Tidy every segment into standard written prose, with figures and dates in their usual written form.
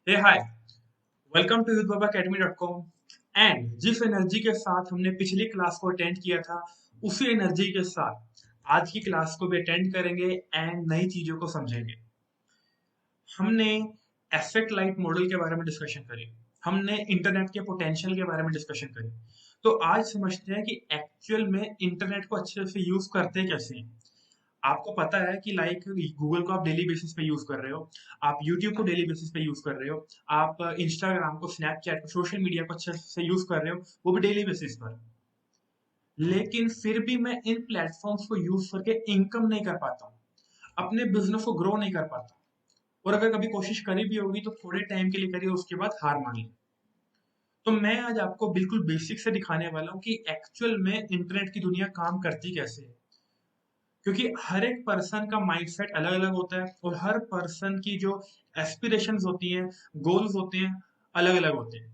Hey hi, welcome to youthubabaacademy.com। And जिस energy के साथ हमने पिछली क्लास को अटेंड किया था, उसी एनर्जी के साथ आज की क्लास को भी अटेंड करेंगे एंड नई चीजों को समझेंगे। हमने एसेट लाइट मॉडल के बारे में डिस्कशन करी, हमने इंटरनेट के पोटेंशियल के बारे में डिस्कशन करी। तो आज समझते हैं कि एक्चुअल में इंटरनेट को अच्छे से यूज करते कैसे हैं। आपको पता है कि लाइक गूगल को आप डेली बेसिस पे यूज कर रहे हो, आप यूट्यूब को डेली बेसिस पे यूज कर रहे हो, आप इंस्टाग्राम को, स्नैपचैट को, सोशल मीडिया को अच्छे से यूज कर रहे हो, वो भी डेली बेसिस पर। लेकिन फिर भी मैं इन प्लेटफॉर्म्स को यूज करके इनकम नहीं कर पाता हूँ, अपने बिजनेस को ग्रो नहीं कर पाता। और अगर कभी कोशिश करी भी होगी तो थोड़े टाइम के लिए करी, उसके बाद हार मान ली। तो मैं आज आपको बिल्कुल बेसिक से दिखाने वाला हूँ कि एक्चुअल में इंटरनेट की दुनिया काम करती कैसे है। क्योंकि हर एक पर्सन का माइंडसेट अलग अलग होता है और हर पर्सन की जो एस्पिरेशंस होती हैं, गोल्स होते हैं, अलग अलग होते हैं।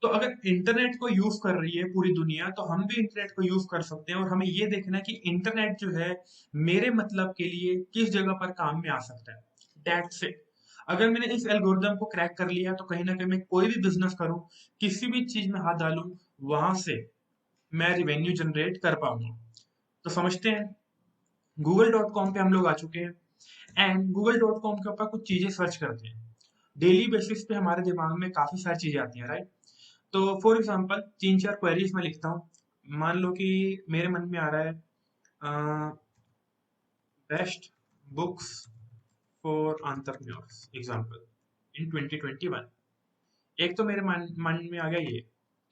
तो अगर इंटरनेट को यूज कर रही है पूरी दुनिया, तो हम भी इंटरनेट को यूज कर सकते हैं। और हमें ये देखना है कि इंटरनेट जो है मेरे मतलब के लिए किस जगह पर काम में आ सकता है। That's it. अगर मैंने इस एल्गोरिदम को क्रैक कर लिया तो कहीं ना कहीं मैं कोई भी बिजनेस करूं, किसी भी चीज में हाथ डालूं, वहां से मैं रिवेन्यू जनरेट कर पाऊंगा। तो समझते हैं। Google.com पे हम लोग आ चुके हैं एंड Google.com के ऊपर कुछ चीजें सर्च करते हैं। डेली बेसिस पे हमारे दिमाग में काफी सारी चीजें आती हैं, राइट। तो फॉर एग्जांपल तीन चार क्वेरीज मैं लिखता हूँ। मान लो कि मेरे मन में आ रहा है best books for entrepreneurs example in 2021। एक तो मेरे मन में आ गया ये,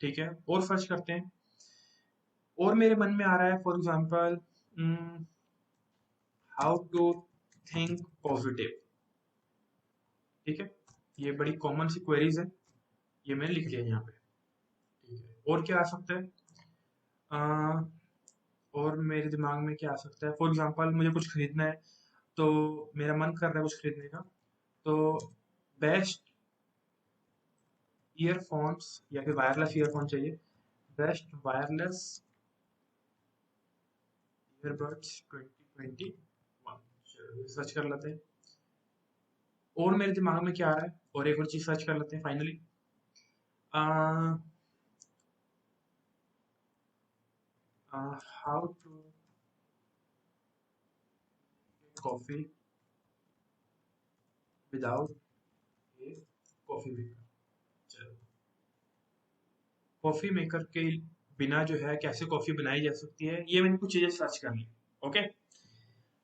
ठीक है। और सर्च करते हैं। और मेरे मन में आ रहा है for example how to think positive, ठीक है। ये बड़ी कॉमन सी क्वेरीज है, ये मैंने लिख लिया यहाँ पे, ठीक है। और क्या आ सकता है? अ, और मेरे दिमाग में क्या आ सकता है? फॉर एग्जांपल मुझे कुछ खरीदना है, तो मेरा मन कर रहा है कुछ खरीदने का। तो बेस्ट ईयरफोन्स या फिर वायरलेस ईयरफोन चाहिए, बेस्ट वायरलेस ईयरबड्स 2021 सर्च कर लेते हैं। और मेरे दिमाग में क्या आ रहा है, और एक और चीज सर्च कर लेते हैं finally. How to coffee without a coffee maker. चलो, कॉफी मेकर के बिना जो है कैसे कॉफी बनाई जा सकती है, ये मैंने कुछ चीजें सर्च कर ली। ओके।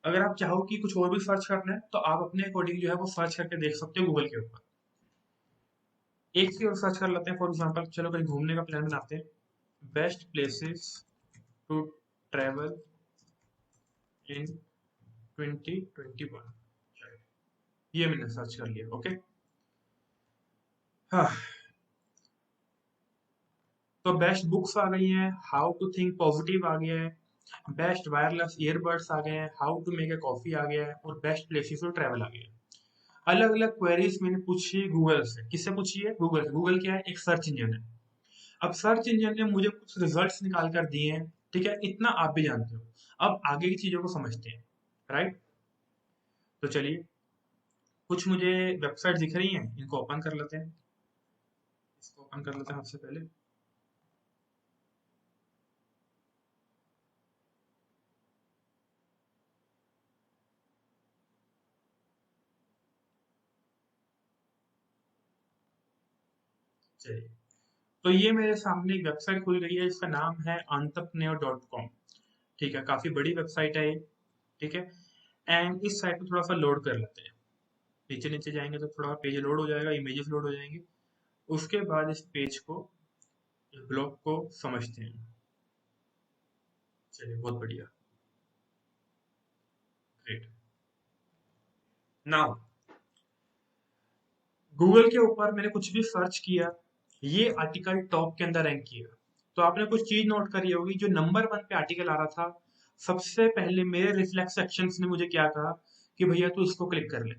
अगर आप चाहो कि कुछ और भी सर्च करना है तो आप अपने अकॉर्डिंग जो है वो सर्च करके देख सकते हो गूगल के ऊपर। एक चीज और सर्च कर लेते हैं। फॉर एग्जांपल चलो कहीं घूमने का प्लान बनाते हैं। Best places to travel in 2021। ये मैंने सर्च कर लिया। ओके। हाँ। तो बेस्ट बुक्स आ गई हैं, हाउ टू थिंक पॉजिटिव आ गया है, बेस्ट वायरलेस ईयरबड्स आ गए हैं, how to make a coffee आ गया है, और बेस्ट प्लेसेस टू ट्रैवल आ गया है। अलग अलग क्वेरीज मैंने पूछी गूगल से। किससे पूछी है? गूगल से। गूगल क्या है? एक सर्च इंजन है। अब सर्च इंजन ने मुझे कुछ रिजल्ट्स निकाल कर दिए हैं, ठीक है। इतना आप भी जानते हो। अब आगे की चीजों को समझते हैं, राइट। तो चलिए, कुछ मुझे वेबसाइट दिख रही हैं, इनको ओपन कर लेते हैं। इसको ओपन कर लेते हैं सबसे पहले। चलिए, तो ये मेरे सामने एक वेबसाइट खुल गई है, इसका नाम है entrepreneur.com। ठीक है, काफी बड़ी वेबसाइट है ये, ठीक है। एंड इस साइट को थोड़ा सा लोड कर लेते हैं। नीचे नीचे जाएंगे तो थोड़ा पेज लोड हो जाएगा, इमेजेस लोड हो जाएंगे। उसके बाद इस पेज को, इस ब्लॉग को समझते हैं। चलिए, बहुत बढ़िया, ग्रेट। नाउ गूगल के ऊपर मैंने कुछ भी सर्च किया, ये आर्टिकल टॉप के अंदर रैंक किया। तो आपने कुछ चीज नोट करी होगी, जो नंबर वन पे आर्टिकल आ रहा था, सबसे पहले मेरे रिफ्लेक्स एक्शंस ने मुझे क्या कहा कि भैया तू इसको क्लिक कर ले।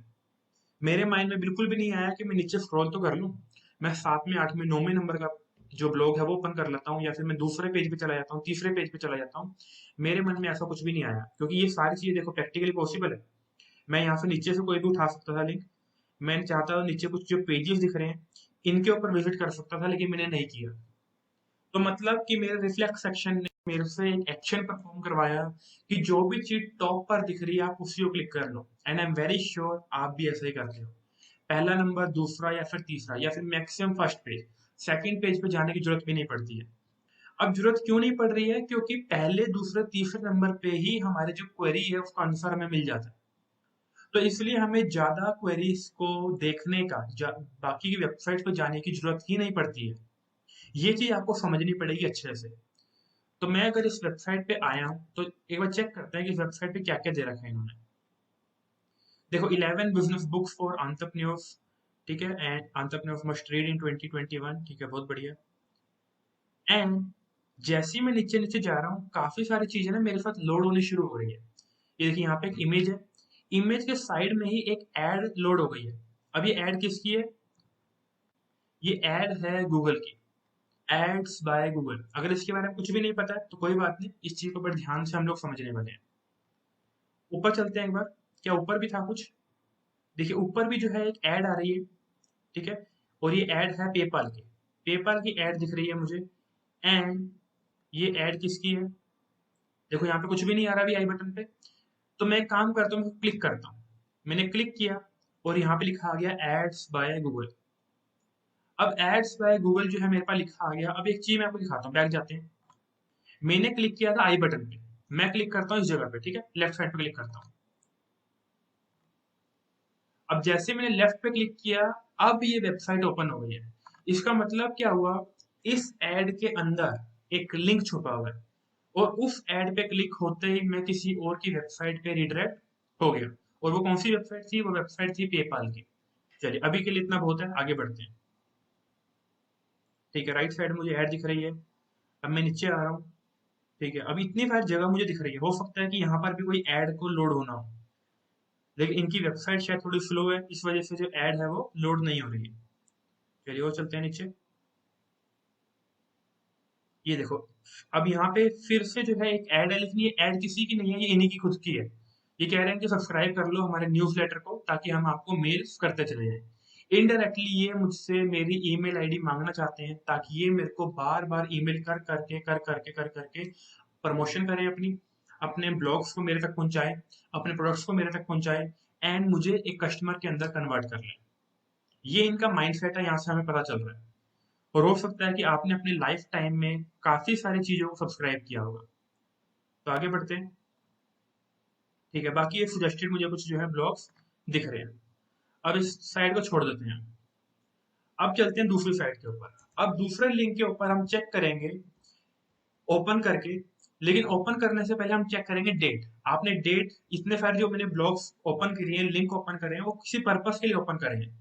मेरे माइंड में बिल्कुल भी नहीं आया कि मैं नीचे स्क्रॉल तो कर लूं। मैं 7वें 8वें 9वें नंबर का जो ब्लॉग है वो ओपन कर लेता हूँ, या फिर मैं दूसरे पेज पे चला जाता हूँ, तीसरे पेज पे चला जाता हूँ। मेरे मन में ऐसा कुछ भी नहीं आया, क्योंकि ये सारी चीजें देखो प्रैक्टिकली पॉसिबल है। मैं यहाँ से नीचे से कोई भी उठा सकता था लिंक, मैं चाहता हूँ नीचे कुछ जो पेजेस दिख रहे हैं इनके ऊपर विजिट कर सकता था, लेकिन मैंने नहीं किया। तो मतलब कि मेरे रिफ्लेक्स सेक्शन ने मेरे से एक एक्शन परफॉर्म करवाया कि जो भी चीज टॉप पर दिख रही है आप उसी को क्लिक कर लो, and I am very sure आप भी ऐसा ही करते हो। पहला नंबर, दूसरा या फिर तीसरा या फिर maximum first page, second page पे जाने की जरूरत भी नहीं पड़ती है। अब जरूरत क्यों नहीं पड़ रही है? क्योंकि पहले दूसरे तीसरे नंबर पे ही हमारे जो क्वेरी है उसका आंसर हमें मिल जाता है। तो इसलिए हमें ज्यादा क्वेरीज को देखने का बाकी की वेबसाइट पर जाने की जरूरत ही नहीं पड़ती है। ये चीज आपको समझनी पड़ेगी अच्छे से। तो मैं अगर इस वेबसाइट पे आया हूँ तो एक बार चेक करते हैं कि इस वेबसाइट पे क्या क्या दे रखा है इन्होंने। देखो, 11 बिजनेस बुक्स फॉर एंटरप्रेन्योर्स, ठीक है, and entrepreneurs must read in 2021, ठीक है, बहुत बढ़िया। एंड जैसे ही मैं नीचे नीचे जा रहा हूँ काफी सारी चीजें ना मेरे साथ लोड होनी शुरू हो रही है। ये देखिए, यहाँ पे एक इमेज है, इमेज के साइड में ही एक एड लोड हो गई है। अब ये एड किसकी है? ये एड है गूगल की, एड्स बाय गूगल। अगर इसके बारे में कुछ भी नहीं पता है तो कोई बात नहीं, इस चीज को बड़े ध्यान से हम लोग समझने वाले हैं। ऊपर चलते हैं एक बार। क्या ऊपर भी था कुछ? देखिए, ऊपर भी जो है एक ऐड आ रही है, ठीक है, और ये ऐड है पेपाल की। पेपाल की ऐड दिख रही है मुझे। एंड ये ऐड किसकी है? देखो, यहाँ पे कुछ भी नहीं आ रहा अभी आई बटन पे। तो मैं एक काम करता हूँ, क्लिक करता हूँ। मैंने क्लिक किया और यहाँ पे लिखा आ गया एड्स बाय गूगल। अब एड्स बाय गूगल जो है मेरे पास लिखा आ गया। अब एक चीज मैं आपको दिखाता हूँ, बैक जाते हैं। मैंने क्लिक किया था आई बटन पे, मैं क्लिक करता हूँ इस जगह पे, ठीक है, लेफ्ट साइड पे क्लिक करता हूँ। अब जैसे मैंने लेफ्ट पे क्लिक किया, अब ये वेबसाइट ओपन हो गई है। इसका मतलब क्या हुआ? इस एड के अंदर एक लिंक छुपा हुआ है, और उस एड पे क्लिक होते ही मैं किसी और की वेबसाइट पे रिडायरेक्ट हो गया। और वो कौन सी वेबसाइट थी? वो वेबसाइट थी पेपाल की। चलिए, अभी के लिए इतना बहुत है, आगे बढ़ते हैं। ठीक है, राइट साइड मुझे ऐड दिख रही है। अब मैं नीचे आ रहा हूँ, ठीक है, अभी इतनी सारी जगह मुझे दिख रही है। हो सकता है कि यहाँ पर भी कोई ऐड को लोड होना हो, लेकिन इनकी वेबसाइट शायद थोड़ी स्लो है, इस वजह से जो ऐड है वो लोड नहीं हो रही है। चलिए और चलते हैं नीचे। ये देखो, अब यहाँ पे फिर से जो है एक ऐड है, लेकिन ये ऐड किसी की नहीं है, ये इन्हीं की खुद की है। ये कह रहे हैं कि सब्सक्राइब कर लो हमारे न्यूज़लेटर को ताकि हम आपको मेल्स करते चले जाएं। इनडायरेक्टली ये मुझसे मेरी ईमेल आईडी मांगना चाहते हैं ताकि ये मेरे को बार बार ईमेल कर करके प्रमोशन करें अपनी, अपने ब्लॉग्स को मेरे तक पहुंचाए, अपने प्रोडक्ट्स को मेरे तक पहुंचाए, एंड मुझे एक कस्टमर के अंदर कन्वर्ट कर लें। ये इनका माइंडसेट है, यहाँ से हमें पता चल रहा है। और हो सकता है कि आपने अपने लाइफ टाइम में काफी सारी चीजों को सब्सक्राइब किया होगा। तो आगे बढ़ते हैं। ठीक है, बाकी ये सजेस्टेड मुझे कुछ जो है ब्लॉग्स दिख रहे हैं। अब इस साइड को छोड़ देते हैं। अब चलते हैं दूसरी साइड के ऊपर। अब दूसरे लिंक के ऊपर हम चेक करेंगे ओपन करके, लेकिन ओपन करने से पहले हम चेक करेंगे डेट। आपने डेट, इतने सारे जो मैंने ब्लॉग्स ओपन किए हैं, लिंक ओपन करे हैं, वो किसी पर्पस के लिए ओपन करे हैं।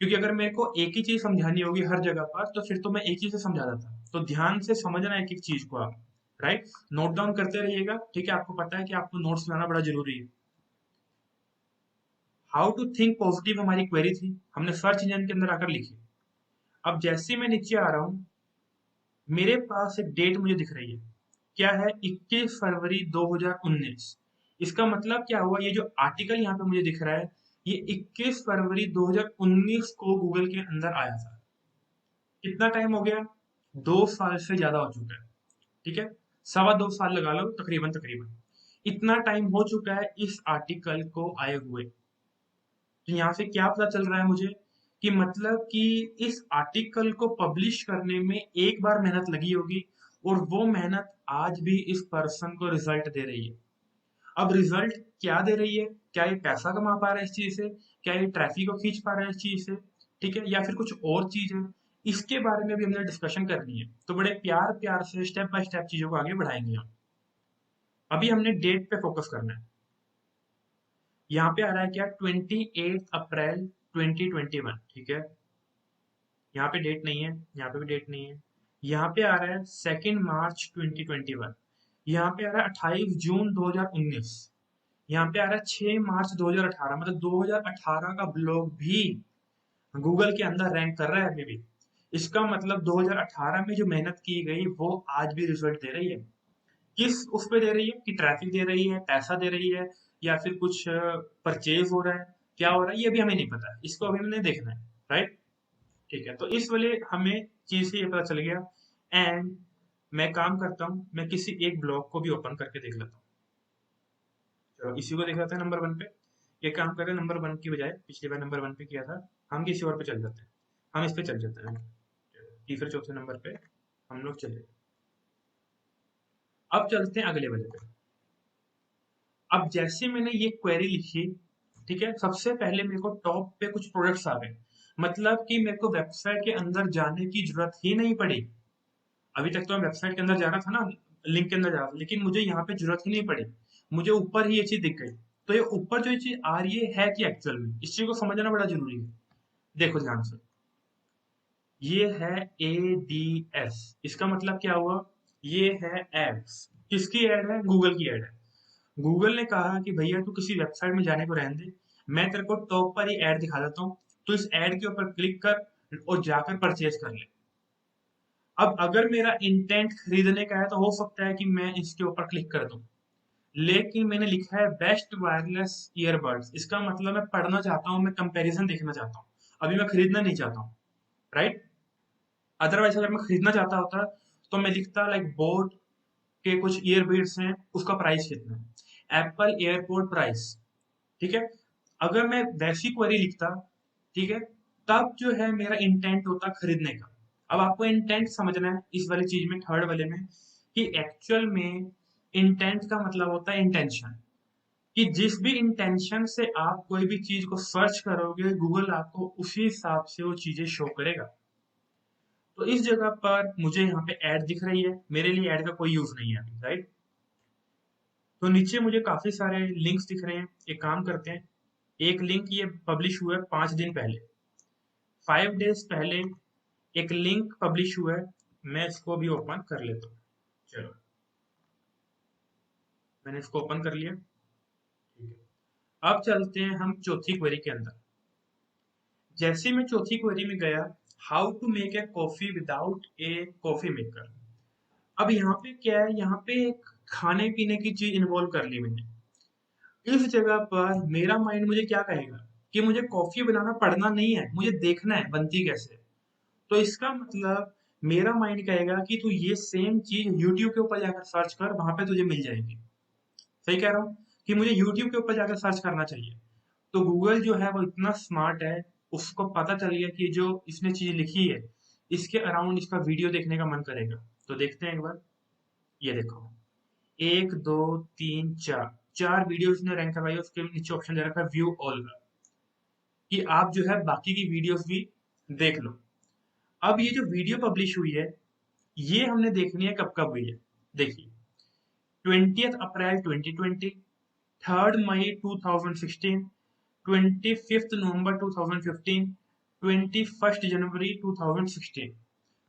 क्योंकि अगर मेरे को एक ही चीज समझानी होगी हर जगह पर तो फिर तो मैं एक ही से समझा देता। तो ध्यान से समझना एक एक चीज को आप, राइट, नोट डाउन करते रहिएगा, ठीक है। आपको पता है कि आपको नोट्स बनाना बड़ा जरूरी है। हाउ टू थिंक पॉजिटिव हमारी क्वेरी थी, हमने सर्च इंजन के अंदर आकर लिखी। अब जैसे मैं नीचे आ रहा हूँ, मेरे पास एक डेट मुझे दिख रही है। क्या है? 21 फरवरी 2019। इसका मतलब क्या हुआ? ये जो आर्टिकल यहाँ पे मुझे दिख रहा है, ये 21 फरवरी 2019 को गूगल के अंदर आया था। कितना टाइम हो गया? 2 साल से ज्यादा हो चुका है, ठीक है, 2.25 साल लगा लो, तकरीबन तकरीबन इतना टाइम हो चुका है इस आर्टिकल को आए हुए। तो यहाँ से क्या पता चल रहा है मुझे? कि मतलब कि इस आर्टिकल को पब्लिश करने में एक बार मेहनत लगी होगी, और वो मेहनत आज भी इस पर्सन को रिजल्ट दे रही है। अब रिजल्ट क्या दे रही है? क्या ये पैसा कमा पा रहा है इस चीज से? क्या ये ट्रैफिक को खींच पा रहा है इस चीज से? ठीक है, या फिर कुछ और चीज है? इसके बारे में भी हमने डिस्कशन करनी है। तो बड़े प्यार प्यार से स्टेप बाय स्टेप चीजों को आगे बढ़ाएंगे हम। अभी हमने डेट पे फोकस करना है। यहाँ पे आ रहा है क्या? 28 अप्रैल 2021, ठीक है। यहाँ पे डेट नहीं है, यहाँ पे भी डेट नहीं है। यहाँ पे आ रहा है 2 मार्च 2021। यहाँ पे आ रहा है 28 जून 2019। यहाँ पे आ रहा है 6 मार्च 2018। मतलब 2018 का ब्लॉग भी गूगल के अंदर रैंक कर रहा है अभी भी। इसका मतलब 2018 में जो मेहनत की गई वो आज भी रिजल्ट दे रही है। किस उस पे दे रही है? कि ट्रैफिक दे रही है, पैसा दे रही है, या फिर कुछ परचेज हो रहा है? क्या हो रहा है ये अभी हमें नहीं पता है, इसको अभी हमें देखना है, राइट। ठीक है, तो इस वाले हमें चीज से ये पता चल गया। एंड मैं काम करता हूँ, मैं किसी एक ब्लॉग को भी ओपन करके देख लेता हूँ। चलो इसी को देख लेते हैं नंबर 1 पे। ये काम करें नंबर 1 की बजाय, पिछली बार नंबर 1 पे किया था, हम किसी और पे चल जाते हैं। हम इस पे चल जाते हैं, तीसरे चौथे नंबर पे हम लोग चले। अब चलते हैं अगले वाले पे। अब जैसे मैंने ये क्वेरी लिखी, ठीक है, सबसे पहले मेरे को टॉप पे कुछ प्रोडक्ट्स आ गए, मतलब कि मेरे को वेबसाइट के अंदर जाने की जरूरत ही नहीं पड़ी। अभी तक तो मैं वेबसाइट के अंदर जा रहा था ना, लिंक के अंदर जा रहा था, लेकिन मुझे यहाँ पे जरूरत ही नहीं पड़ी। मुझे ऊपर ही ये चीज दिख गई। तो ये ऊपर जो ये चीज आ रही है कि एक्चुअल में, इस चीज को समझना बड़ा जरूरी है। देखो ध्यान से, ये है ADS, इसका मतलब क्या हुआ, ये है एड्स। किसकी एड है, गूगल की एड है। गूगल ने कहा कि भैया तू किसी वेबसाइट में जाने को रहने दे, मैं तेरे को टॉप पर ही एड दिखा देता हूँ, तो इस एड के ऊपर क्लिक कर और जाकर परचेज कर ले। अब अगर मेरा इंटेंट खरीदने का है तो हो सकता है कि मैं इसके ऊपर क्लिक कर दूं, लेकिन मैंने लिखा है बेस्ट वायरलेस ईयरबड्स, इसका मतलब मैं पढ़ना चाहता हूँ, मैं कंपैरिजन देखना चाहता हूँ, अभी मैं खरीदना नहीं चाहता हूँ, राइट। अदरवाइज अगर मैं खरीदना चाहता होता तो मैं लिखता लाइक बोट के कुछ ईयरबड्स हैं, उसका प्राइस कितना है, एप्पल एयरपोर्ट प्राइस, ठीक है। अगर मैं वैसी क्वेरी लिखता, ठीक है, तब जो है मेरा इंटेंट होता खरीदने का। अब आपको इंटेंट समझना है इस वाली चीज में, थर्ड वाले में, कि एक्चुअल में इंटेंट का मतलब होता है इंटेंशन, कि जिस भी इंटेंशन से आप कोई भी चीज को सर्च करोगे, गूगल आपको उसी हिसाब से वो चीजें शो करेगा। तो इस जगह पर मुझे यहाँ पे ऐड दिख रही है, मेरे लिए ऐड का कोई यूज नहीं है, राइट। तो नीचे मुझे काफी सारे लिंक्स दिख रहे हैं, एक काम करते हैं, एक लिंक ये पब्लिश हुआ है 5 दिन पहले, 5 डेज पहले एक लिंक पब्लिश हुआ है, मैं इसको भी ओपन कर लेता हूँ। चलो मैंने इसको ओपन कर लिया, ठीक है। अब चलते हैं हम चौथी क्वेरी के अंदर। जैसे मैं चौथी क्वेरी में गया, how to make a coffee without a coffee maker. अब यहाँ पे क्या है, यहाँ पे एक खाने पीने की चीज इन्वॉल्व कर ली मैंने। इस जगह पर मेरा माइंड मुझे क्या कहेगा कि मुझे कॉफी बनाना पढ़ना नहीं है, मुझे देखना है बनती कैसे। तो इसका मतलब मेरा माइंड कहेगा कि तू ये सेम चीज यूट्यूब के ऊपर जाकर सर्च कर, वहां पे तुझे मिल जाएगी। सही कह रहा हूँ कि मुझे यूट्यूब के ऊपर जाकर सर्च करना चाहिए। तो गूगल जो है वो इतना स्मार्ट है, उसको पता चल गया कि जो इसने चीज लिखी है, इसके अराउंड इसका वीडियो देखने का मन करेगा। तो देखते हैं एक बार, ये देखो, 1 2 3 4, 4 वीडियो इसने रैंक करवाई है। उसके नीचे ऑप्शन दे रखा है व्यू ऑल का, कि आप जो है बाकी की वीडियोस भी देख लो। अब ये जो वीडियो पब्लिश हुई है, ये हमने देखनी है कब कब हुई है। देखिए, 20 अप्रैल 2020, 3 मई 2016, 25 नवंबर 2015, 21 जनवरी 2016,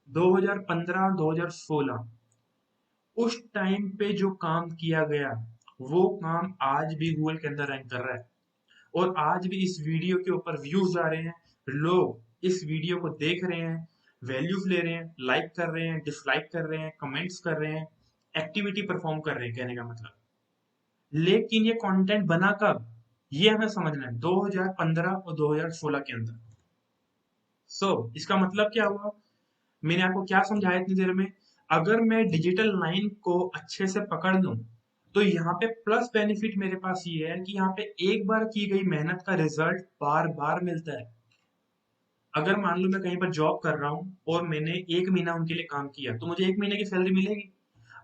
2015 2016। उस टाइम पे जो काम किया गया, वो काम आज भी गूगल के अंदर रैंक कर रहा है, और आज भी इस वीडियो के ऊपर व्यूज आ रहे हैं, लोग इस वीडियो को देख रहे हैं, वैल्यूज ले रहे हैं, लाइक कर रहे हैं, डिसलाइक कर रहे हैं, कमेंट्स कर रहे हैं, एक्टिविटी परफॉर्म कर रहे हैं, कहने का मतलब। लेकिन ये कंटेंट बना कब, ये हमें समझना है, 2015 और 2016 के अंदर। इसका मतलब क्या हुआ, मैंने आपको क्या समझाया इतनी देर में। अगर मैं डिजिटल लाइन को अच्छे से पकड़ लूं, तो यहाँ पे प्लस बेनिफिट मेरे पास ये है कि यहाँ पे एक बार की गई मेहनत का रिजल्ट बार बार मिलता है। अगर मान लो मैं कहीं पर जॉब कर रहा हूँ और मैंने 1 महीना उनके लिए काम किया, तो मुझे 1 महीने की सैलरी मिलेगी।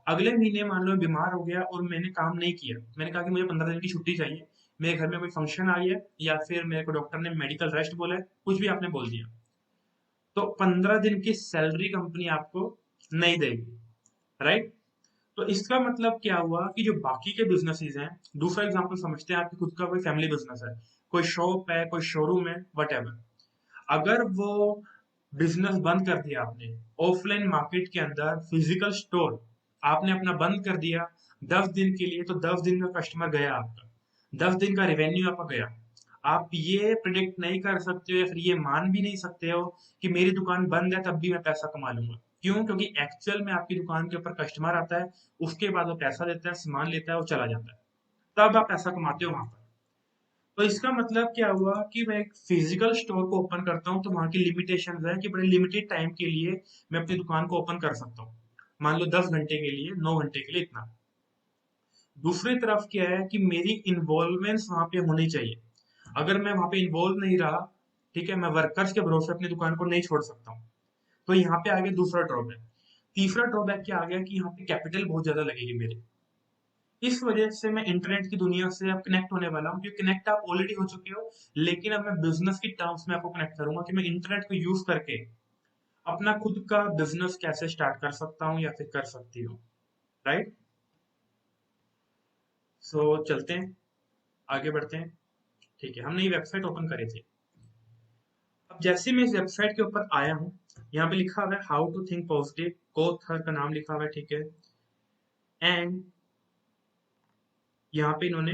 अगले महीने मान लो मैं बीमार हो गया और मैंने काम नहीं किया, मैंने कहा कि मुझे 15 दिन की छुट्टी चाहिए, मेरे घर में कोई फंक्शन आ गया, या फिर मेरे को डॉक्टर ने मेडिकल रेस्ट बोला है, कुछ भी आपने बोल दिया, तो 15 दिन की सैलरी कंपनी आपको नहीं देगी, राइट। तो इसका मतलब क्या हुआ कि जो बाकी के बिजनेसेस हैं, दूसरा एग्जांपल समझते हैं, आपकी खुद का कोई फैमिली बिजनेस है, कोई शॉप है, कोई शोरूम है, वट अगर वो बिजनेस बंद कर दिया आपने, ऑफलाइन मार्केट के अंदर फिजिकल स्टोर आपने अपना बंद कर दिया 10 दिन के लिए, तो 10 दिन का कस्टमर गया आपका, 10 दिन का रेवेन्यू आपका गया। आप ये प्रिडिक्ट नहीं कर सकते हो या फिर ये मान भी नहीं सकते हो कि मेरी दुकान बंद है तब भी मैं पैसा कमा लूंगा। क्यों? क्योंकि एक्चुअल में आपकी दुकान के ऊपर कस्टमर आता है, उसके बाद वो पैसा देता है, सामान लेता है, वो चला जाता है, तब आप पैसा कमाते हो वहां पर। तो इसका मतलब क्या हुआ कि मैं एक फिजिकल स्टोर को ओपन करता हूँ तो वहां की लिमिटेशंस है कि बड़े लिमिटेड टाइम के लिए मैं अपनी दुकान को ओपन कर सकता हूँ। मान लो 10 घंटे के लिए, 9 घंटे के लिए, इतना। दूसरी तरफ क्या है कि मेरी इन्वॉल्वमेंट्स वहां पे होनी चाहिए। अगर मैं वहां पे इन्वॉल्व नहीं रहा, ठीक है, मैं वर्कर्स के भरोसे अपनी दुकान को नहीं छोड़ सकता हूँ। तो यहाँ पे आ गया दूसरा ड्रॉबैक। तीसरा ड्रॉबैक क्या आ गया कि यहाँ पे कैपिटल बहुत ज्यादा लगेगी मेरी। इस वजह से मैं इंटरनेट की दुनिया से अब कनेक्ट होने वाला हूँ, क्योंकि कनेक्ट आप ऑलरेडी हो चुके हो। लेकिन अब मैं बिजनेस की टर्म्स में आपको कनेक्ट करूंगा कि मैं इंटरनेट को यूज करके अपना खुद का बिजनेस कैसे स्टार्ट कर सकता हूँ या फिर कर सकती हूँ। राइट। सो चलते हैं, आगे बढ़ते हैं। ठीक है, हमने ये वेबसाइट ओपन करी थी। अब जैसे मैं इस वेबसाइट के ऊपर आया हूँ, यहाँ पे लिखा हुआ है हाउ टू थिंक पॉजिटिव, कोथर का नाम लिखा हुआ है, ठीक है। एंड यहाँ पे इन्होंने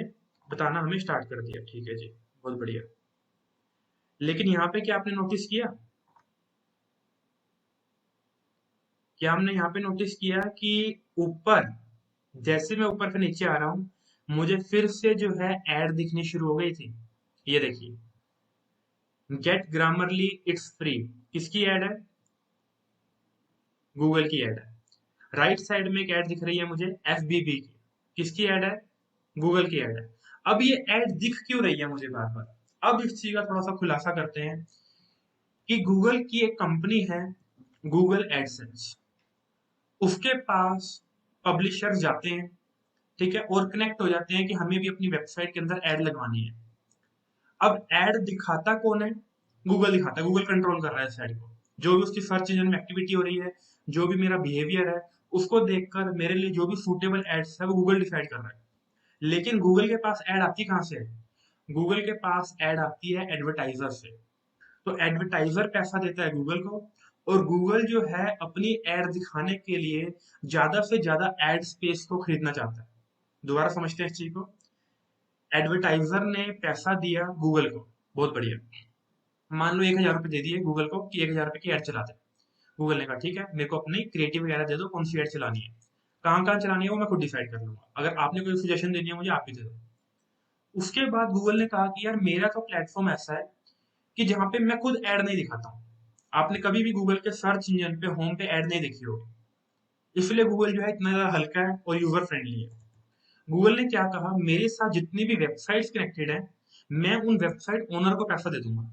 बताना हमें स्टार्ट कर दिया, ठीक है जी, बहुत बढ़िया। लेकिन यहाँ पे क्या आपने नोटिस किया, क्या हमने यहाँ पे नोटिस किया कि ऊपर, जैसे मैं ऊपर से नीचे आ रहा हूँ, मुझे फिर से जो है एड दिखनी शुरू हो गई थी। ये देखिए, गेट ग्रामरली इट्स फ्री, किसकी एड है? गूगल की एड है। राइट साइड में एक ऐड दिख रही है मुझे, FBB की, किसकी ऐड है? गूगल की ऐड है। अब ये ऐड दिख क्यों रही है मुझे बार बार? अब इस चीज का थोड़ा सा खुलासा करते हैं कि गूगल की एक कंपनी है, गूगल एडसेंस। उसके पास पब्लिशर्स जाते हैं, ठीक है, और कनेक्ट हो जाते हैं कि हमें भी अपनी वेबसाइट के अंदर ऐड लगवानी है। अब ऐड दिखाता कौन है? गूगल दिखाता है, गूगल कंट्रोल कर रहा है इस ऐड को। जो भी उसकी सर्च इंजन में एक्टिविटी हो रही है, जो भी मेरा बिहेवियर है, उसको देखकर मेरे लिए जो भी सूटेबल एड्स है वो गूगल डिसाइड कर रहा है। लेकिन गूगल के पास ऐड आती कहाँ से है? गूगल के पास ऐड आती है एडवर्टाइजर से। तो एडवर्टाइजर पैसा देता है गूगल को, और गूगल जो है अपनी एड दिखाने के लिए ज्यादा से ज्यादा एड स्पेस को खरीदना चाहता है। दोबारा समझते हैं इस चीज को। एडवर्टाइजर ने पैसा दिया गूगल को, बहुत बढ़िया। मान लो 1,000 रुपए दे दिए गूगल को कि 1,000 रुपए की एड चला दे। गूगल ने कहा ठीक है, मेरे को अपनी क्रिएटिव वगैरह दे दो, कौन सी एड चलानी है, कहाँ कहाँ चलानी है वो मैं खुद डिसाइड कर लूंगा। अगर आपने कोई सजेशन देनी है मुझे, आप भी दे दो। उसके बाद गूगल ने कहा कि यार मेरा तो प्लेटफॉर्म ऐसा है कि जहाँ पे मैं खुद ऐड नहीं दिखाता हूँ। आपने कभी भी गूगल के सर्च इंजन पे होम पे ऐड नहीं देखी होगी। इसलिए गूगल जो है इतना ज्यादा हल्का है और यूजर फ्रेंडली है। गूगल ने क्या कहा, मेरे साथ जितनी भी वेबसाइट्स कनेक्टेड है, मैं उन वेबसाइट ओनर को पैसा दे दूंगा।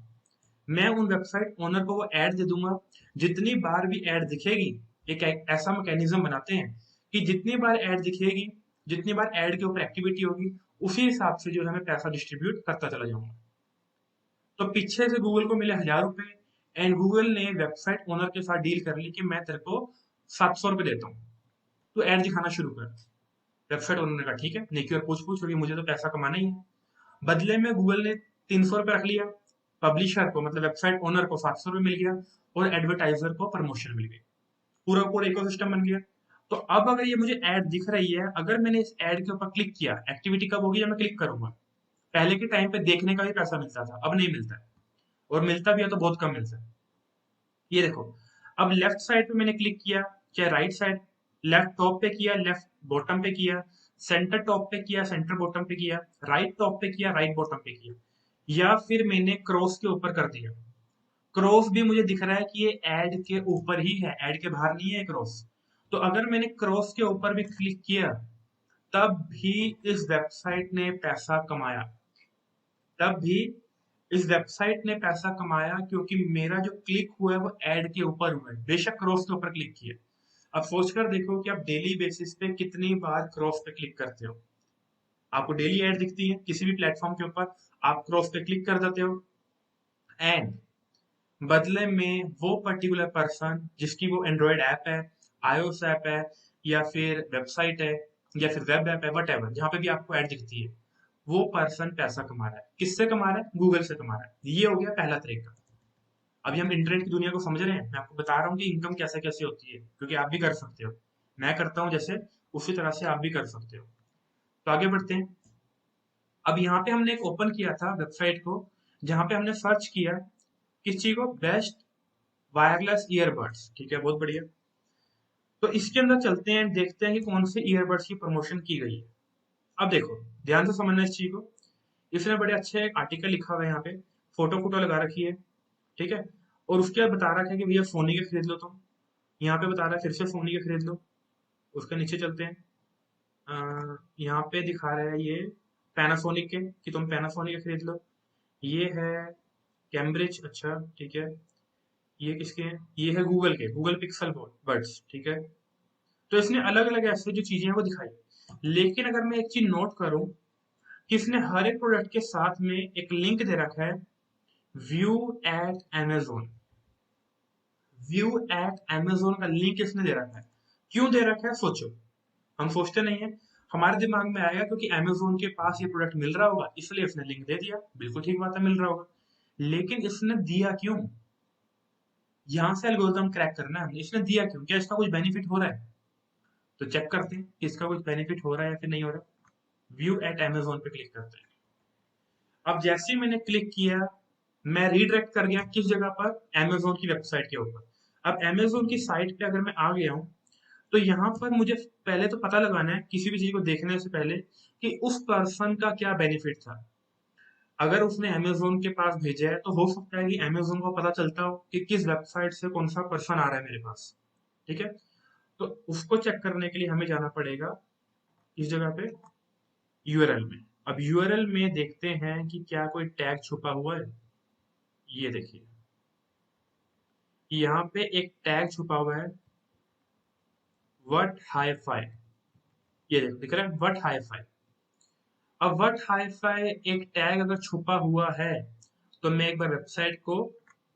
मैं उन वेबसाइट ओनर को वो ऐड दे दूंगा। जितनी बार भी ऐड दिखेगी, एक ऐसा मैकेनिज्म बनाते हैं कि जितनी बार ऐड दिखेगी, जितनी बार ऐड के ऊपर एक्टिविटी होगी, उसी हिसाब से जो है मैं पैसा डिस्ट्रीब्यूट करता चला जाऊंगा। तो पीछे से गूगल को मिले 1,000 रुपए, एंड गूगल ने वेबसाइट ओनर के साथ डील कर ली कि मैं तेरे को 700 रुपए देता हूँ, तो ऐड दिखाना शुरू कर। वेबसाइट ओनर ने कहा ठीक है, नेकी और पूछ पूछ, क्योंकि मुझे तो पैसा कमाना ही है। बदले में गूगल ने 300 रुपये रख लिया। पब्लिशर को, मतलब वेबसाइट ओनर को 700 रुपये मिल गया, और एडवर्टाइजर को प्रमोशन मिल गई। पूरा पूरा इकोसिस्टम बन गया। तो अब अगर ये मुझे ऐड दिख रही है, अगर मैंने इस ऐड के ऊपर क्लिक किया, एक्टिविटी कब होगी? जब मैं क्लिक करूंगा। पहले के टाइम पे देखने का भी पैसा मिलता था, अब नहीं मिलता है, और मिलता भी है तो बहुत कम मिलता है। ये देखो, अब लेफ्ट साइड पे मैंने क्लिक किया, चाहे राइट साइड, लेफ्ट टॉप पे किया, लेफ्ट बॉटम पे किया, सेंटर टॉप पे किया, सेंटर बॉटम पे किया, राइट टॉप पे किया, राइट बॉटम पे किया, या फिर मैंने क्रॉस के ऊपर कर दिया। क्रॉस भी मुझे दिख रहा है कि ये ऐड के ऊपर ही है, ऐड के बाहर नहीं है क्रॉस। तो अगर मैंने क्रॉस के ऊपर भी क्लिक किया, तब भी इस वेबसाइट ने पैसा कमाया। तब भी इस वेबसाइट ने पैसा कमाया, क्योंकि मेरा जो क्लिक हुआ है वो ऐड के ऊपर हुआ है, बेशक क्रॉस के ऊपर क्लिक किया। अब सोचकर देखो कि आप डेली बेसिस पे कितनी बार क्रॉस पे क्लिक करते हो। आपको डेली ऐड दिखती है किसी भी प्लेटफॉर्म के ऊपर, आप क्रॉस पे क्लिक कर देते हो, एंड बदले में वो पर्टिकुलर पर्सन जिसकी वो एंड्रॉयड ऐप है, iOS ऐप है, या फिर वेबसाइट है, या फिर वेब ऐप है, वट एवर, जहां पे भी आपको ऐड दिखती है, वो पर्सन पैसा कमा रहा है। किससे कमा रहा है? गूगल से कमा रहा है। ये हो गया पहला तरीका। अभी हम इंटरनेट की दुनिया को समझ रहे हैं, मैं आपको बता रहा हूँ कि इनकम कैसे कैसे होती है, क्योंकि आप भी कर सकते हो। मैं करता हूँ जैसे, उसी तरह से आप भी कर सकते हो। तो आगे बढ़ते हैं। अब यहाँ पे हमने एक ओपन किया था वेबसाइट को, जहाँ पे हमने सर्च किया किस चीज को, बेस्ट वायरलेस ईयरबड्स, ठीक है, बहुत बढ़िया। तो इसके अंदर चलते हैं, देखते हैं कि कौन से ईयरबड्स की प्रमोशन की गई है। अब देखो, ध्यान से समझना इस चीज को, इसने बड़े अच्छे एक आर्टिकल लिखा हुआ है, यहाँ पे फोटो फोटो लगा रखी है, ठीक है। और उसके बाद बता रखा है कि भैया सोनी के खरीद लो तुम। यहाँ पे बता रहा है फिर से सोनी के खरीद लो। उसके नीचे चलते हैं। यहाँ पे दिखा रहा है ये पैनासोनिक के कि तुम पैनासोनिक के खरीद लो। ये है कैम्ब्रिज, अच्छा ठीक है। ये किसके हैं? ये है गूगल के, गूगल पिक्सल बड्स, ठीक है। तो इसने अलग अलग ऐसे जो चीजें हैं वो दिखाई। लेकिन अगर मैं एक चीज नोट करूं कि इसने हर एक प्रोडक्ट के साथ में एक लिंक दे रखा है, view at Amazon। View at Amazon का लिंक इसने दे रखा है। क्यों दे रखा है सोचो। हम सोचते नहीं है, हमारे दिमाग में आएगा क्योंकि Amazon के पास ये प्रोडक्ट मिल रहा होगा इसलिए इसने लिंक दे दिया, बिल्कुल ठीक बात है, मिल रहा होगा। लेकिन इसने दिया क्यों? यहां से एल्गोरिथम क्रैक करना है, इसने दिया क्यों, क्या इसका कुछ बेनिफिट हो रहा है? तो चेक करते हैं कि इसका कुछ बेनिफिट हो रहा है या फिर नहीं हो रहा। व्यू एट Amazon पे क्लिक करते हैं। अब जैसे ही मैंने क्लिक किया, मैं रीडायरेक्ट कर गया किस जगह पर? Amazon की वेबसाइट के ऊपर। अब Amazon की साइट पे अगर मैं आ गया हूँ, तो यहाँ पर मुझे पहले तो पता लगाना है किसी भी चीज को देखने से पहले कि उस पर्सन का क्या बेनिफिट था। अगर उसने Amazon के पास भेजा है तो हो सकता है कि Amazon को पता चलता हो कि किस वेबसाइट से कौन सा पर्सन आ रहा है मेरे पास, ठीक है। तो उसको चेक करने के लिए हमें जाना पड़ेगा इस जगह पे, यूआरएल में। अब यूआरएल में देखते हैं कि क्या कोई टैग छुपा हुआ है। ये देखिए, यहाँ पे एक टैग छुपा हुआ है, व्हाट हाई फाई। ये देखो दिख रहा है व्हाट हाई फाई। अब व्हाट हाई फाई एक टैग अगर छुपा हुआ है, तो मैं एक बार वेबसाइट को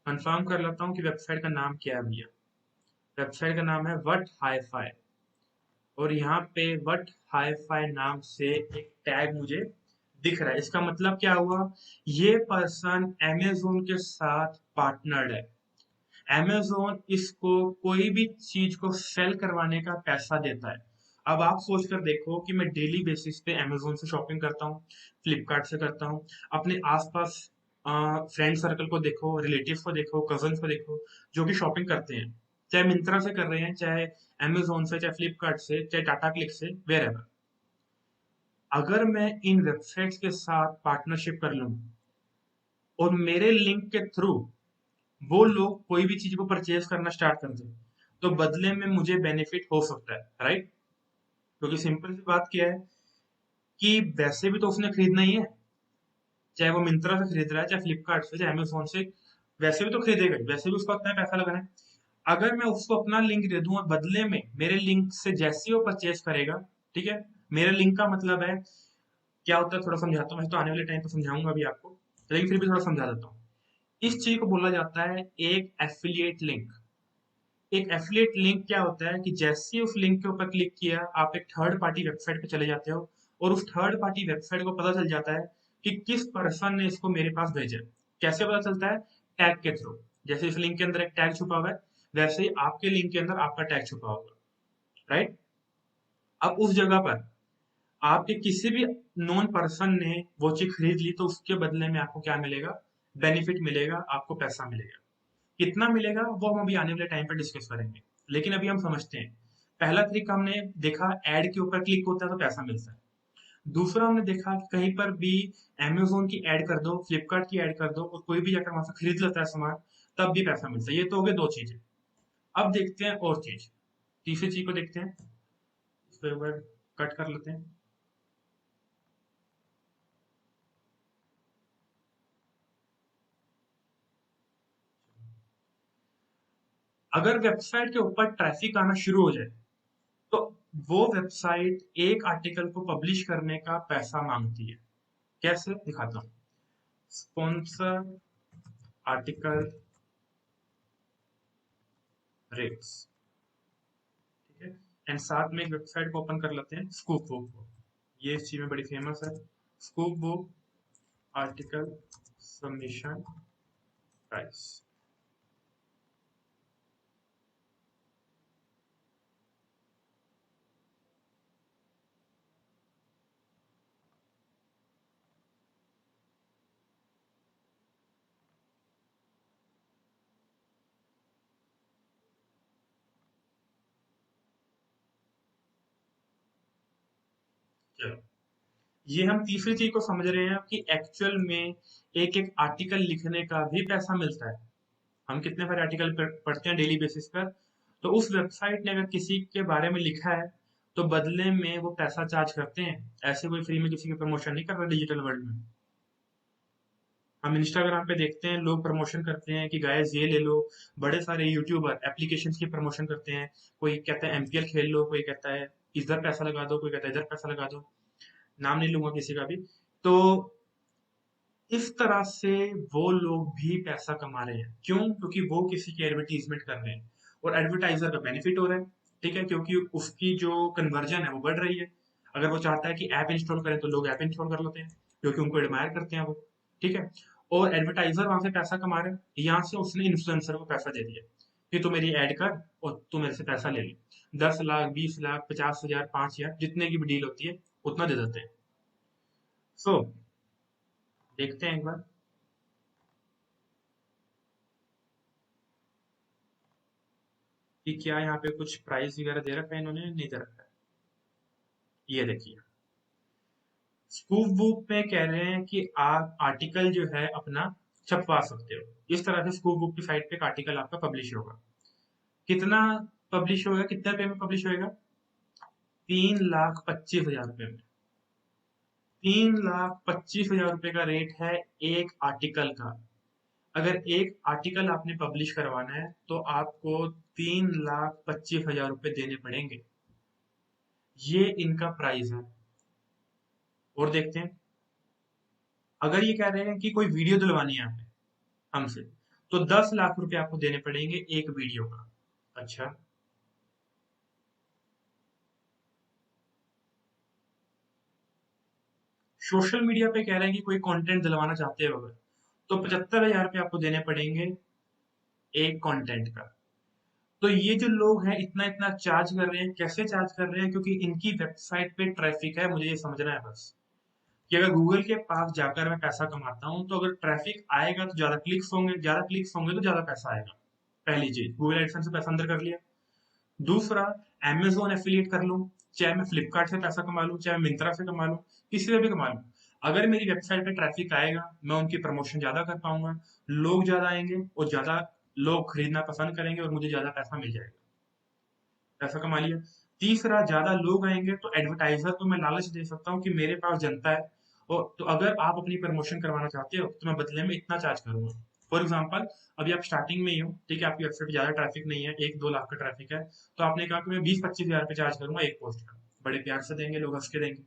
कंफर्म कर लेता हूँ कि वेबसाइट का नाम क्या है भैया। वेबसाइट का नाम है व्हाट हाई फाई। और यहाँ पे व्हाट हाई फाई नाम से एक टैग मुझे दिख रहा है। इसका मतलब क्या हुआ? ये पर्सन Amazon के साथ पार्टनर्ड है। Amazon इसको कोई भी चीज को सेल करवाने का पैसा देता है। अब आप सोच कर देखो कि मैं डेली बेसिस पे Amazon से शॉपिंग करता हूँ, फ्लिपकार्ट से करता हूँ। अपने आसपास फ्रेंड सर्कल को देखो, रिलेटिव्स को देखो, कजन को देखो, जो कि शॉपिंग करते हैं, चाहे मिंत्रा से कर रहे हैं, चाहे Amazon से, चाहे फ्लिपकार्ट से, चाहे टाटा क्लिक से, वेर एवर। अगर मैं इन वेबसाइट्स के साथ पार्टनरशिप कर लूं और मेरे लिंक के थ्रू वो लोग कोई भी चीज को परचेज करना स्टार्ट कर दें, तो बदले में मुझे बेनिफिट हो सकता है, राइट। क्योंकि सिंपल सी बात क्या है कि वैसे भी तो उसने खरीदना ही है, चाहे वो मिंत्रा से खरीद रहा है, चाहे फ्लिपकार्ट से, चाहे अमेजोन से, वैसे भी तो खरीदेगा ही, वैसे भी उसको अपना पैसा लगाना है। अगर मैं उसको अपना लिंक दे दूं और बदले में मेरे लिंक से जैसे ही वो परचेज करेगा, ठीक है, मेरे लिंक का मतलब है क्या होता है, थोड़ा समझाता हूँ। मैं तो आने वाले टाइम पे समझाऊंगा अभी आपको, लेकिन फिर भी थोड़ा समझा देता हूँ। इस चीज को बोला जाता है एक एफिलिएट लिंक। एक एफिलिएट लिंक क्या होता है कि जैसे ही उस लिंक के ऊपर क्लिक किया, आप एक थर्ड पार्टी वेबसाइट पे चले जाते हो और उस थर्ड पार्टी वेबसाइट को पता चल जाता है कि किस पर्सन ने इसको मेरे पास भेजा है। कैसे पता चलता है? टैग के थ्रू। जैसे इस लिंक के अंदर एक टैग छुपा हुआ है, वैसे ही आपके लिंक के अंदर आपका टैग छुपा होगा, राइट। अब उस जगह पर आपके किसी भी नॉन पर्सन ने वो चीज खरीद ली, तो उसके बदले में आपको क्या मिलेगा? बेनिफिट मिलेगा, आपको पैसा मिलेगा। कितना मिलेगा वो हम अभी आने वाले टाइम पर डिस्कस करेंगे। लेकिन अभी हम समझते हैं। पहला तरीका हमने देखा, एड के ऊपर क्लिक होता है तो पैसा मिलता है। दूसरा हमने देखा कि कहीं पर भी Amazon की ऐड कर दो, फ्लिपकार्ट की ऐड कर दो और कोई भी जाकर वहां से खरीद लेता है सामान, तब भी पैसा मिलता है। ये तो हो गए दो चीजें। अब देखते हैं और चीज, तीसरी चीज को देखते हैं। इसको एक बार कट कर लेते हैं। अगर वेबसाइट के ऊपर ट्रैफिक आना शुरू हो जाए, तो वो वेबसाइट एक आर्टिकल को पब्लिश करने का पैसा मांगती है। कैसे दिखाता हूँ। स्पॉन्सर आर्टिकल रेट्स, ठीक है। एंड साथ में एक वेबसाइट को ओपन कर लेते हैं, स्कूप बुक को। ये इस चीज में बड़ी फेमस है। Scoop book article submission price. चलो, ये हम तीसरी चीज को समझ रहे हैं कि एक्चुअल में एक एक आर्टिकल लिखने का भी पैसा मिलता है। हम कितने सारे आर्टिकल पढ़ते हैं डेली बेसिस पर, तो उस वेबसाइट ने अगर किसी के बारे में लिखा है तो बदले में वो पैसा चार्ज करते हैं। ऐसे कोई फ्री में किसी की प्रमोशन नहीं कर रहा डिजिटल वर्ल्ड में। हम इंस्टाग्राम पे देखते हैं लोग प्रमोशन करते हैं कि गाइस ये ले लो। बड़े सारे यूट्यूबर एप्लीकेशंस की प्रमोशन करते हैं। कोई कहता है एमपीएल खेल लो, कोई कहता है इधर पैसा लगा दो, कोई कहता है इधर पैसा लगा दो। नाम नहीं लूंगा किसी का भी। तो इस तरह से वो लोग भी पैसा कमा रहे हैं। क्यों? क्योंकि वो किसी की एडवर्टीजमेंट कर रहे हैं और एडवर्टाइजर का बेनिफिट हो रहा है। ठीक है, क्योंकि उसकी जो कन्वर्जन है वो बढ़ रही है। अगर वो चाहता है कि ऐप इंस्टॉल करें तो लोग ऐप इंस्टॉल कर लेते हैं क्योंकि उनको एडमायर करते हैं वो। ठीक है, और एडवर्टाइजर वहां से पैसा कमा रहे हैं। यहाँ से उसने इन्फ्लुएंसर को पैसा दे दिया कि तू मेरी ऐड कर और तू मेरे से पैसा ले ले। 10 लाख, 20 लाख, 50,000, 5,000, जितने की भी डील होती है उतना दे देते हैं। सो देखते हैं एक बार कि क्या यहाँ पे कुछ प्राइस वगैरह दे रखा है इन्होंने, नहीं दे रखा है। ये देखिए, स्कूप बुक में कह रहे हैं कि आप आर्टिकल जो है अपना छपवा सकते हो। इस तरह से स्कूप बुक की साइट पे एक आर्टिकल आपका पब्लिश होगा। कितना पब्लिश होगा, कितने रुपए में पब्लिश होएगा? 3,25,000 रुपए में। 3,25,000 रुपए का रेट है एक आर्टिकल का। अगर एक आर्टिकल आपने पब्लिश करवाना है तो आपको 3,25,000 रुपए देने पड़ेंगे। ये इनका प्राइस है। और देखते हैं, अगर ये कह रहे हैं कि कोई वीडियो दिलवानी है आपने हमसे, तो 10 लाख रुपए आपको देने पड़ेंगे एक वीडियो का। अच्छा, सोशल मीडिया पे कह रहे हैं कि कोई कंटेंट दिलवाना चाहते हो अगर, तो 75,000 रुपये आपको देने पड़ेंगे एक कंटेंट का। तो ये जो लोग हैं इतना इतना चार्ज कर रहे हैं, कैसे चार्ज कर रहे हैं? क्योंकि इनकी वेबसाइट पे ट्रैफिक है। मुझे ये समझना है बस कि अगर गूगल के पास जाकर मैं पैसा कमाता हूँ तो अगर ट्रैफिक आएगा तो ज्यादा क्लिक्स होंगे तो ज्यादा पैसा आएगा। पहली चीज, गूगल एडसेंस से पैसा अंदर कर लिया। दूसरा, अमेज़न एफ़िलिएट कर लूँ, चाहे मैं फ्लिपकार्ट से पैसा कमा लूँ, चाहे मिंत्रा से कमा लूँ, किसी से भी कमा लूँ। अगर मेरी वेबसाइट पे ट्रैफिक आएगा, मैं उनकी प्रमोशन ज़्यादा कर पाऊँगा, लोग ज़्यादा आएँगे और ज़्यादा लोग खरीदना पसंद करेंगे और मुझे ज़्यादा पैसा मिल जाएगा। पैसा कमा लिया। तीसरा, ज़्यादा लोग आएँगे तो एडवर्टाइज़र को मैं लालच दे सकता हूँ कि मेरे पास जनता है और तो अगर आप अपनी प्रमोशन करवाना चाहते हो, तो मैं बदले में इतना चार्ज करूँगा। फॉर एग्ज़ाम्पल, अभी आप स्टार्टिंग में ही हो, ठीक है, आपकी वेबसाइट पे ज़्यादा ट्रैफिक नहीं है, 1-2 लाख का ट्रैफिक है, तो आपने कहा कि मैं 20-25 हज़ार रुपए चार्ज करूँगा एक पोस्ट का। बड़े प्यार से देंगे लोग, हँस के देंगे।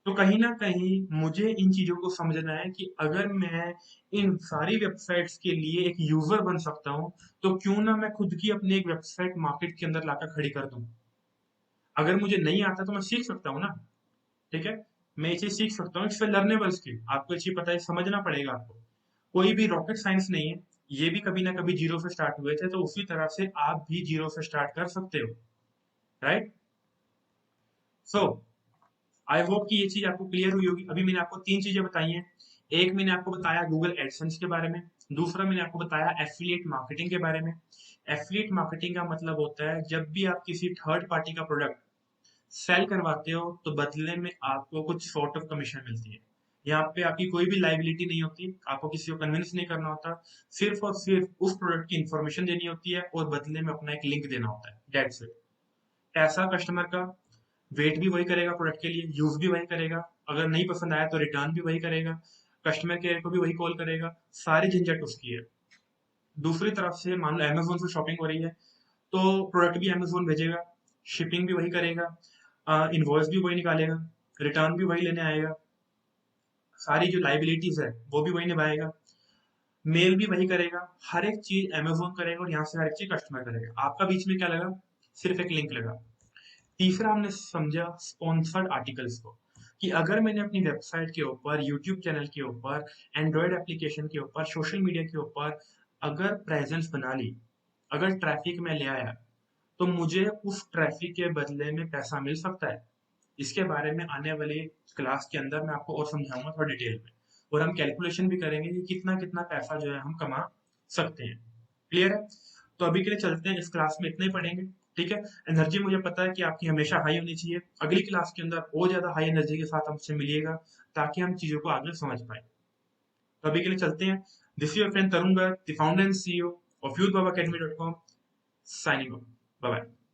तो कहीं न कहीं मुझे इन चीज़ों को समझना है कि अगर मैं इन सारी वेबसाइट्स के लिए एक यूज़र बन सकता हूँ, तो क्यों ना मैं खुद की अपनी एक वेबसाइट मार्केट के अंदर लाकर खड़ी कर दूँ। अगर मुझे नहीं आता तो मैं सीख सकता हूँ ना। ठीक है, मैं ये चीज़ सीख सकता हूँ। It's a learnable skill. आपको ये चीज़ पता है, समझना पड़ेगा आपको। कोई भी रॉकेट साइंस नहीं है। ये भी कभी ना कभी जीरो से स्टार्ट हुए थे, तो उसी तरह से आप भी जीरो से स्टार्ट कर सकते हो। राइट? सो आई होप कि ये चीज आपको क्लियर हुई होगी। अभी मैंने आपको तीन चीजें बताई हैं। एक मैंने आपको बताया गूगल एडसेंस के बारे में। दूसरा मैंने आपको बताया एफिलिएट मार्केटिंग के बारे में। एफिलिएट मार्केटिंग का मतलब होता है जब भी आप किसी थर्ड पार्टी का प्रोडक्ट सेल करवाते हो तो बदले में आपको कुछ सॉर्ट ऑफ कमीशन मिलती है। यहाँ पे आपकी कोई भी लाइबिलिटी नहीं होती, आपको किसी को कन्विंस नहीं करना होता। सिर्फ और सिर्फ उस प्रोडक्ट की इंफॉर्मेशन देनी होती है और बदले में अपना एक लिंक देना होता है, डेट्स इट। पैसा कस्टमर का, वेट भी वही करेगा प्रोडक्ट के लिए, यूज भी वही करेगा, अगर नहीं पसंद आया तो रिटर्न भी वही करेगा, कस्टमर केयर को भी वही कॉल करेगा, सारी झंझट उसकी है। दूसरी तरफ से मान लो अमेजोन से शॉपिंग हो रही है, तो प्रोडक्ट भी अमेजोन भेजेगा, शिपिंग भी वही करेगा, इनवॉइस भी वही निकालेगा, रिटर्न भी वही लेने आएगा, सारी जो लाइबिलिटीज है वो भी वही निभाएगा, मेल भी वही करेगा। हर एक चीज अमेजोन करेगा और यहाँ से हर एक चीज कस्टमर करेगा। आपका बीच में क्या लगा? सिर्फ एक लिंक लगा। तीसरा, हमने समझा स्पॉन्सर्ड आर्टिकल्स को, कि अगर मैंने अपनी वेबसाइट के ऊपर, यूट्यूब चैनल के ऊपर, एंड्रॉयड एप्लीकेशन के ऊपर, सोशल मीडिया के ऊपर अगर प्रेजेंस बना ली, अगर ट्रैफिक में ले आया, तो मुझे उस ट्रैफिक के बदले में पैसा मिल सकता है। इसके बारे में आने वाली क्लास के अंदर मैं आपको और समझाऊंगा थोड़ा डिटेल में, और हम कैलकुलेशन भी करेंगे कि कितना कितना पैसा जो है हम कमा सकते हैं। क्लियर है? तो अभी के लिए चलते हैं, इस क्लास में इतना ही पढ़ेंगे। ठीक है। एनर्जी मुझे पता है कि आपकी हमेशा हाई होनी चाहिए। अगली क्लास के अंदर और ज्यादा हाई एनर्जी के साथ हमसे मिलिएगा, ताकि हम चीजों को आगे समझ पाए। तो अभी के लिए चलते हैं। This your friend Tarun Garg, the founder and CEO of Youth Baba Academy .com, signing off. Bye bye.